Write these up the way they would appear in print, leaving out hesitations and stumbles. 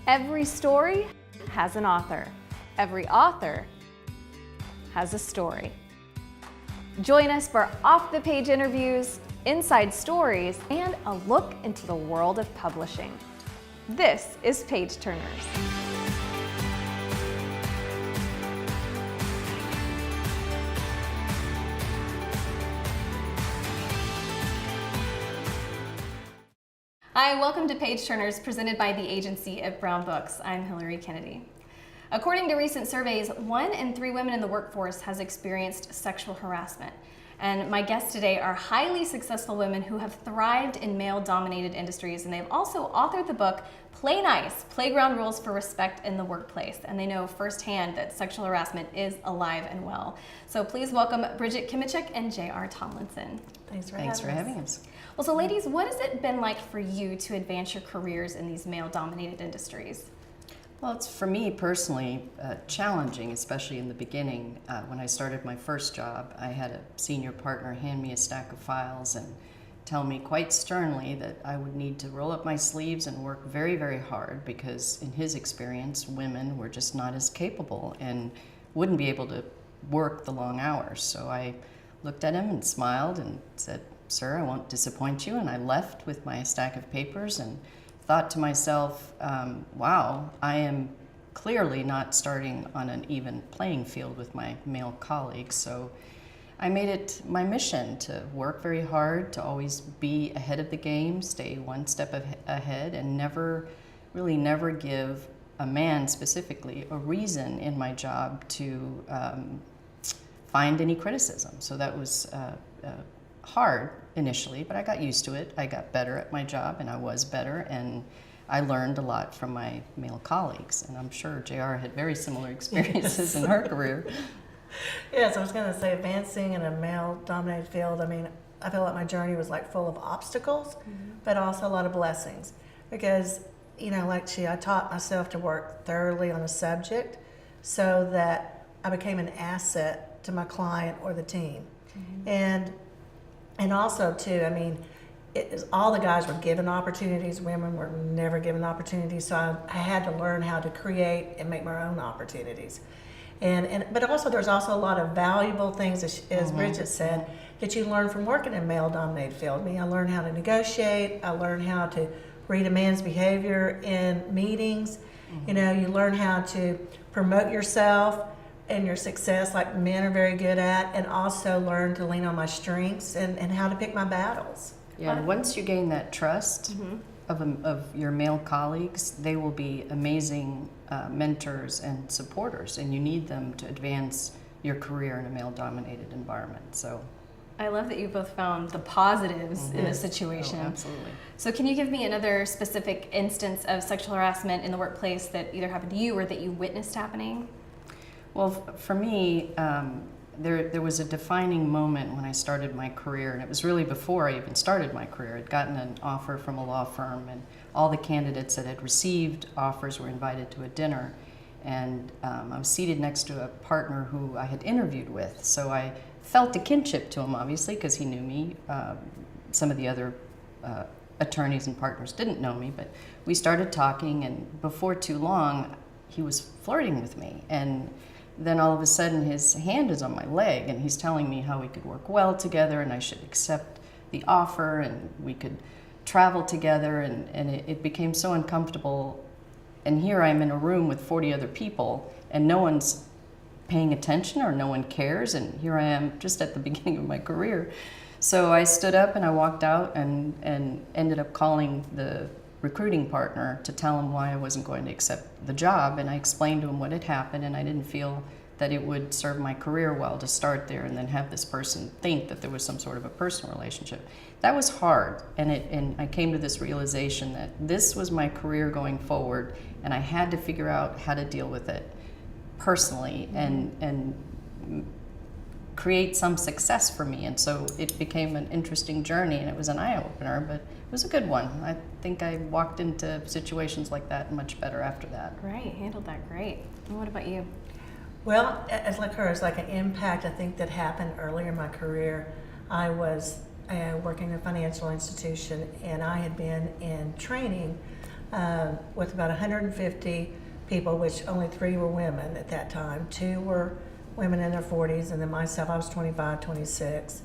Every story has an author. Every author has a story. Join us for off-the-page interviews, inside stories, and a look into the world of publishing. This is Page Turners. Hi, welcome to Page Turners, presented by the agency at Brown Books. I'm Hillary Kennedy. According to recent surveys, 1 in 3 women in the workforce has experienced sexual harassment. And my guests today are highly successful women who have thrived in male-dominated industries, and they've also authored the book Play Nice: Playground Rules for Respect in the Workplace. And they know firsthand that sexual harassment is alive and well. So please welcome Brigitte Kimichik and J.R. Tomlinson. Thanks for having us. Well, so ladies, what has it been like for you to advance your careers in these male-dominated industries? Well, it's for me personally challenging, especially in the beginning. When I started my first job, I had a senior partner hand me a stack of files and tell me quite sternly that I would need to roll up my sleeves and work very, very hard because in his experience, women were just not as capable and wouldn't be able to work the long hours. So I looked at him and smiled and said, "Sir, I won't disappoint you," and I left with my stack of papers and thought to myself, wow, I am clearly not starting on an even playing field with my male colleagues. So I made it my mission to work very hard, to always be ahead of the game, stay one step ahead, and never give a man specifically a reason in my job to find any criticism. So that was hard initially, but I got used to it. I got better at my job, and I was better, and I learned a lot from my male colleagues. And I'm sure JR had very similar experiences in her career. Yes, I was going to say, advancing in a male-dominated field, I mean, I feel like my journey was like full of obstacles, but also a lot of blessings. Because, you know, I taught myself to work thoroughly on a subject so that I became an asset to my client or the team. And also, too, I mean, all the guys were given opportunities. Women were never given opportunities. So I had to learn how to create and make my own opportunities. But also, there's also a lot of valuable things, as Brigitte said, that you learn from working in a male-dominated field. I mean, I learned how to negotiate. I learned how to read a man's behavior in meetings. You know, you learn how to promote yourself and your success, like men are very good at, and also learn to lean on my strengths and how to pick my battles. Yeah, and once you gain that trust of your male colleagues, they will be amazing mentors and supporters, and you need them to advance your career in a male-dominated environment. So, I love that you both found the positives in this situation. Oh, absolutely. So can you give me another specific instance of sexual harassment in the workplace that either happened to you or that you witnessed happening? Well, for me, there was a defining moment when I started my career, and it was really before I even started my career. I'd gotten an offer from a law firm, and all the candidates that had received offers were invited to a dinner. And I was seated next to a partner who I had interviewed with, so I felt a kinship to him, obviously, because he knew me. Some of the other attorneys and partners didn't know me, but we started talking, and before too long, he was flirting with me. And then all of a sudden his hand is on my leg and he's telling me how we could work well together and I should accept the offer and we could travel together, and it became so uncomfortable. And here I'm in a room with 40 other people and no one's paying attention or no one cares, and here I am just at the beginning of my career. So I stood up and I walked out and ended up calling the recruiting partner to tell him why I wasn't going to accept the job, and I explained to him what had happened, and I didn't feel that it would serve my career well to start there and then have this person think that there was some sort of a personal relationship. That was hard, and I came to this realization that this was my career going forward, and I had to figure out how to deal with it personally and create some success for me. And so it became an interesting journey, and it was an eye-opener, but it was a good one. I think I walked into situations like that much better after that. Right, handled that great. And what about you? Well, as like her, it's like an impact I think that happened earlier in my career. I was working in a financial institution, and I had been in training with about 150 people, which only 3 were women at that time. 2 were women in their 40s, and then myself, I was 25, 26.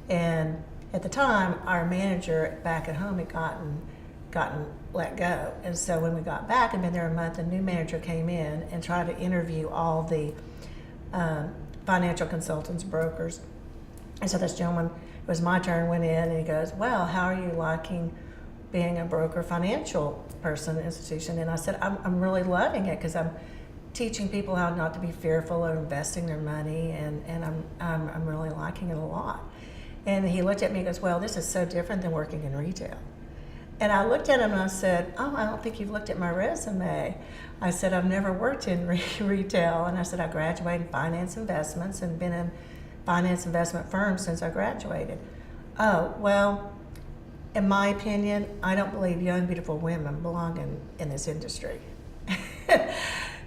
And at the time, our manager back at home had gotten let go. And so when we got back and been there a month, a new manager came in and tried to interview all the financial consultants, brokers. And so this gentleman, it was my turn, went in and he goes, well, how are you liking being a broker financial person, institution? And I said, I'm really loving it because I'm teaching people how not to be fearful of investing their money, and I'm really liking it a lot. And he looked at me and goes, well, this is so different than working in retail. And I looked at him and I said, oh, I don't think you've looked at my resume. I said, I've never worked in retail. And I said, I graduated in finance investments and been in finance investment firms since I graduated. Oh, well, in my opinion, I don't believe young, beautiful women belong in this industry.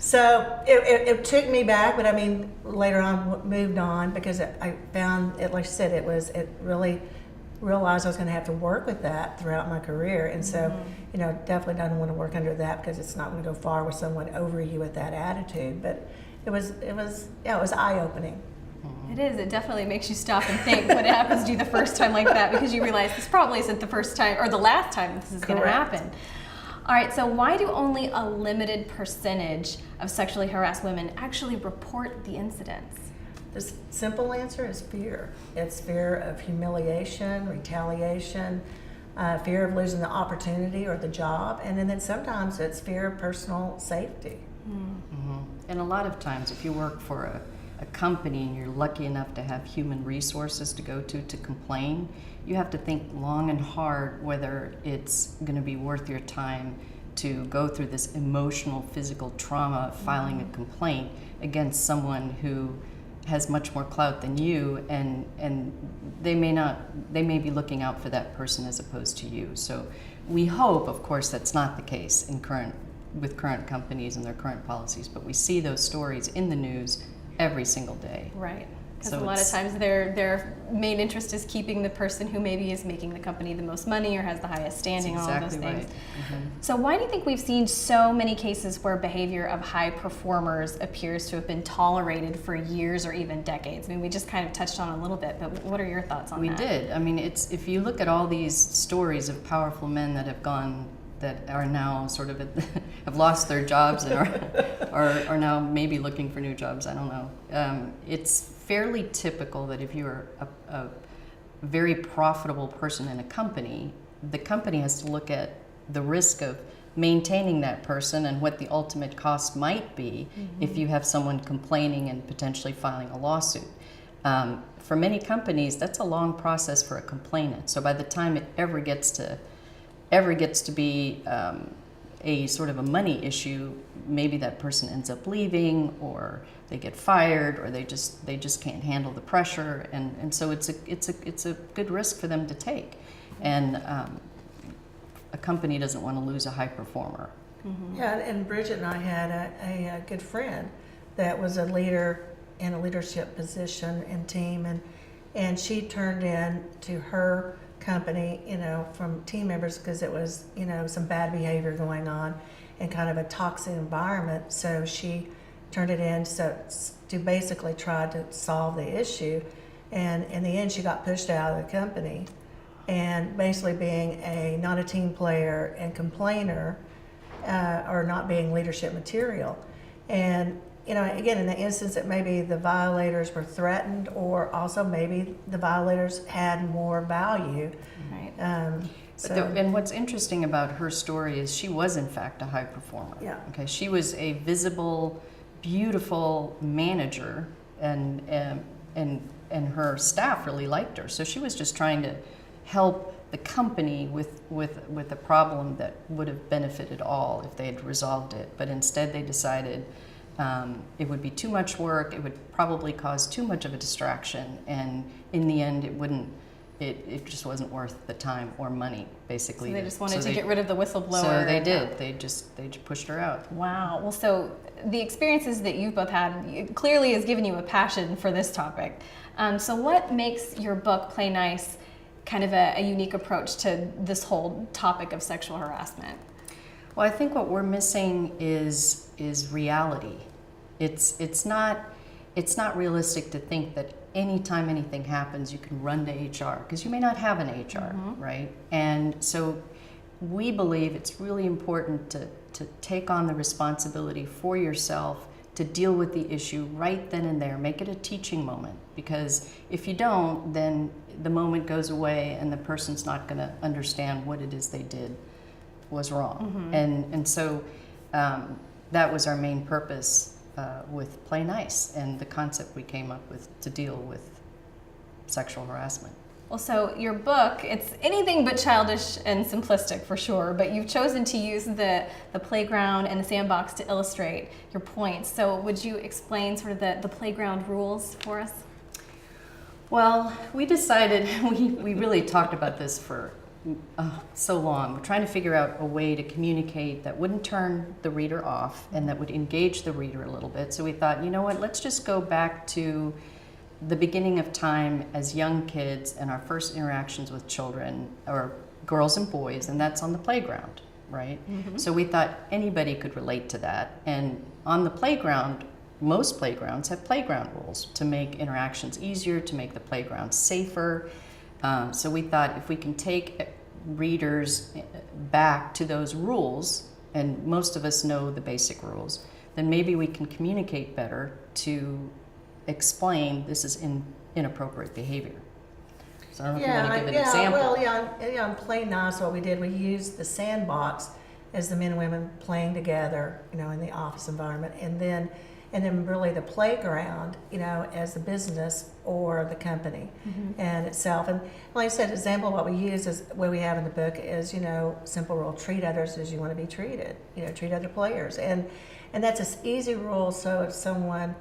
So it took me back, but I mean, later on moved on because I found it, like I said, it really realized I was going to have to work with that throughout my career. And so, you know, definitely don't want to work under that because it's not going to go far with someone over you with that attitude. But it was eye-opening. It is. It definitely makes you stop and think what happens to you the first time like that, because you realize this probably isn't the first time or the last time this is going to happen. All right, so why do only a limited percentage of sexually harassed women actually report the incidents? The simple answer is fear. It's fear of humiliation, retaliation, fear of losing the opportunity or the job, and then sometimes it's fear of personal safety. Mm-hmm. And a lot of times if you work for a company and you're lucky enough to have human resources to go to complain, you have to think long and hard whether it's going to be worth your time to go through this emotional, physical trauma of filing a complaint against someone who has much more clout than you, and they may be looking out for that person as opposed to you. So we hope, of course, that's not the case with current companies and their current policies, but we see those stories in the news every single day. Right. Because So a lot of times their main interest is keeping the person who maybe is making the company the most money or has the highest standing, That's all of those exactly things. right. Mm-hmm. So why do you think we've seen so many cases where behavior of high performers appears to have been tolerated for years or even decades? I mean, we just kind of touched on it a little bit, but what are your thoughts on that? We did. I mean, if you look at all these stories of powerful men that are now sort of have lost their jobs and are now maybe looking for new jobs. I don't know. It's fairly typical that if you're a very profitable person in a company, the company has to look at the risk of maintaining that person and what the ultimate cost might be if you have someone complaining and potentially filing a lawsuit. For many companies, that's a long process for a complainant. So by the time it ever gets to be a sort of a money issue, maybe that person ends up leaving, or they get fired, or they just can't handle the pressure, and so it's a good risk for them to take, and a company doesn't want to lose a high performer. Mm-hmm. Yeah, and Brigitte and I had a good friend that was a leader in a leadership position and team, and she turned in to her company, you know, from team members because it was, you know, some bad behavior going on and kind of a toxic environment. So she turned it in to basically try to solve the issue. And in the end, she got pushed out of the company. And basically being not a team player and complainer or not being leadership material. And, you know, again, in the instance that maybe the violators were threatened, or also maybe the violators had more value. Right. And what's interesting about her story is she was in fact a high performer. Yeah. Okay, she was a visible, beautiful manager, and her staff really liked her. So she was just trying to help the company with a problem that would have benefited all if they had resolved it. But instead, they decided it would be too much work. It would probably cause too much of a distraction, and in the end, it just wasn't worth the time or money, basically. So they just wanted to get rid of the whistleblower. So they did. They just pushed her out. Wow. Well, so the experiences that you've both had clearly has given you a passion for this topic. So what makes your book, Play Nice, kind of a unique approach to this whole topic of sexual harassment? Well, I think what we're missing is reality. It's not realistic to think that anytime anything happens, you can run to HR, because you may not have an HR, right? And so we believe it's really important to take on the responsibility for yourself to deal with the issue right then and there. Make it a teaching moment, because if you don't, then the moment goes away and the person's not going to understand what it is they did was wrong. And so that was our main purpose with Play Nice and the concept we came up with to deal with sexual harassment. Well, so your book, it's anything but childish and simplistic for sure, but you've chosen to use the playground and the sandbox to illustrate your points. So would you explain sort of the playground rules for us? Well, we decided, we really talked about this for so long. We're trying to figure out a way to communicate that wouldn't turn the reader off and that would engage the reader a little bit. So we thought, you know what, let's just go back to the beginning of time as young kids and our first interactions with children, or girls and boys, and that's on the playground, right? So we thought anybody could relate to that. And on the playground, most playgrounds have playground rules to make interactions easier, to make the playground safer. So we thought if we can take readers back to those rules, and most of us know the basic rules, then maybe we can communicate better to explain this is inappropriate behavior. So I don't know if you want to give an example. Well, on Play Nice, what we did, we used the sandbox as the men and women playing together, in the office environment, and then really the playground, as the business or the company and itself. And like I said, example of what we use is what we have in the book is, simple rule: treat others as you want to be treated. Treat other players, and that's an easy rule. So if someone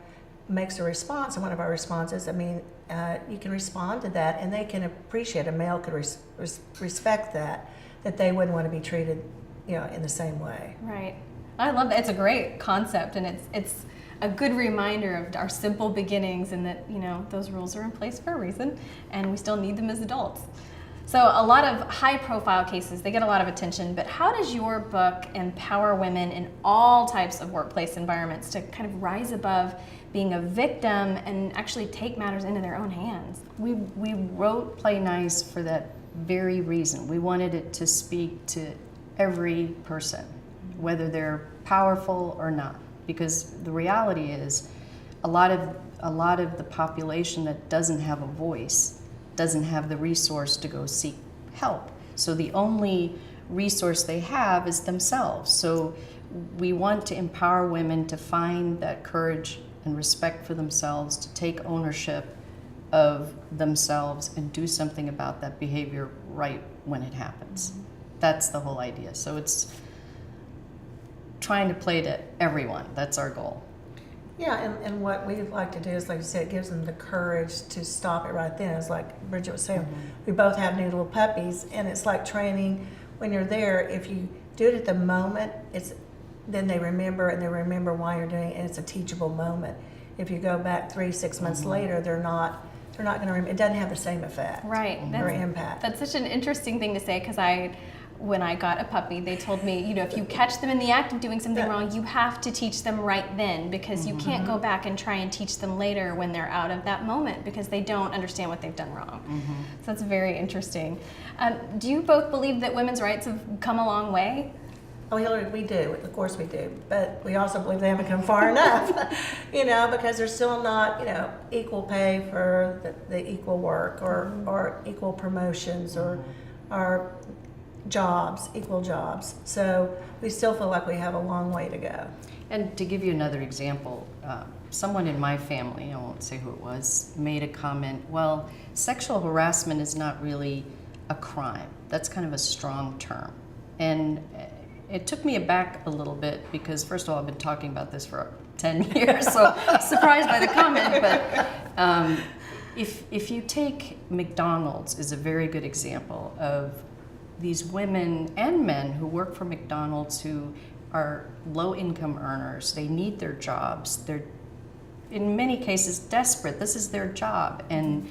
makes a response, and one of our responses, you can respond to that, and they can appreciate. A male could respect that they wouldn't want to be treated, in the same way. Right. I love that. It's a great concept, and it's a good reminder of our simple beginnings, and that those rules are in place for a reason, and we still need them as adults. So a lot of high-profile cases, they get a lot of attention, but how does your book empower women in all types of workplace environments to kind of rise above being a victim and actually take matters into their own hands? We wrote Play Nice for that very reason. We wanted it to speak to every person, whether they're powerful or not, because the reality is a lot of the population that doesn't have a voice doesn't have the resource to go seek help. So the only resource they have is themselves. So we want to empower women to find that courage and respect for themselves, to take ownership of themselves and do something about that behavior right when it happens. That's the whole idea. So it's trying to play to everyone. That's our goal. Yeah, and what we like to do is, like you said, it gives them the courage to stop it right then. It's like Brigitte was saying, we both have new little puppies, and it's like training when you're there. If you do it at the moment, then they remember, and they remember why you're doing it, and it's a teachable moment. If you go back 3-6 months later, they're not going to remember. It doesn't have the same effect, right? Or impact. That's such an interesting thing to say, because when I got a puppy, they told me, if you catch them in the act of doing something wrong, you have to teach them right then, because you can't go back and try and teach them later when they're out of that moment, because they don't understand what they've done wrong. So that's very interesting. Do you both believe that women's rights have come a long way? Oh, Hillary, we do. Of course we do. But we also believe they haven't come far enough, because there's still not, equal pay for the equal work, or equal promotions, or jobs, equal jobs. So we still feel like we have a long way to go. And to give you another example, someone in my family, I won't say who it was, made a comment, well, sexual harassment is not really a crime. That's kind of a strong term. And it took me aback a little bit, because first of all, I've been talking about this for 10 years, so surprised by the comment. But if you take McDonald's is a very good example of these women and men who work for McDonald's, who are low-income earners. They need their jobs. They're, in many cases, desperate. This is their job. And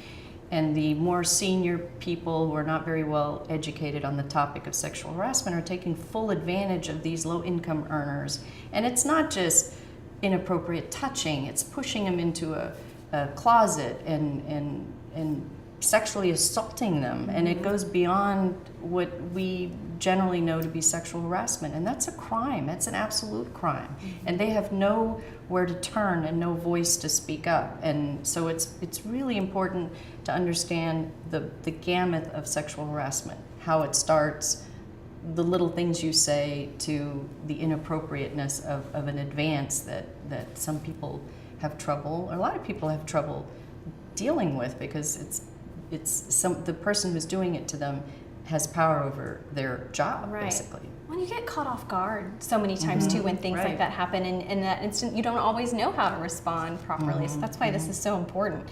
And the more senior people who are not very well educated on the topic of sexual harassment are taking full advantage of these low-income earners. And it's not just inappropriate touching, it's pushing them into a closet and sexually assaulting them. And it goes beyond what we generally know to be sexual harassment. And that's a crime, that's an absolute crime. And they have nowhere to turn and no voice to speak up. And so it's really important to understand the gamut of sexual harassment, how it starts, the little things you say, to the inappropriateness of an advance that some people have trouble, or a lot of people have trouble dealing with, because the person who's doing it to them has power over their job, Right. basically. When you get caught off guard so many times too, when things Right. like that happen, and in that instant you don't always know how to respond properly. So that's why this is so important.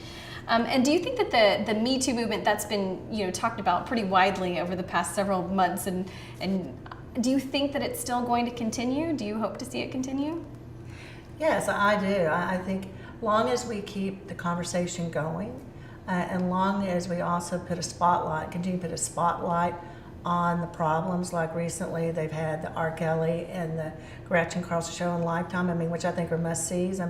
And do you think that the Me Too movement that's been talked about pretty widely over the past several months, and do you think that it's still going to continue? Do you hope to see it continue? Yes, I do. I think long as we keep the conversation going, and long as we also continue to put a spotlight on the problems, like recently they've had the R. Kelly and the Gretchen Carlson show on Lifetime, which I think are must-sees. I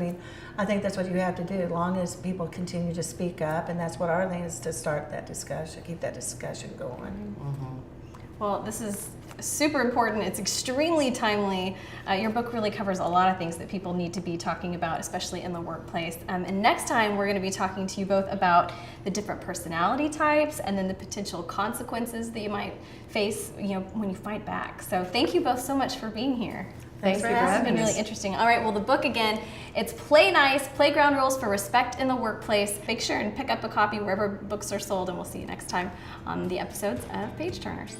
think that's what you have to do, as long as people continue to speak up, and that's what our thing is, to start that discussion, keep that discussion going. Well, this is super important. It's extremely timely. Your book really covers a lot of things that people need to be talking about, especially in the workplace. And next time, we're going to be talking to you both about the different personality types and then the potential consequences that you might face, when you fight back. So thank you both so much for being here. Thanks for It's having been us. really interesting. All right, well, the book again, it's Play Nice, Playground Rules for Respect in the Workplace. Make sure and pick up a copy wherever books are sold, and we'll see you next time on the episodes of Page Turners.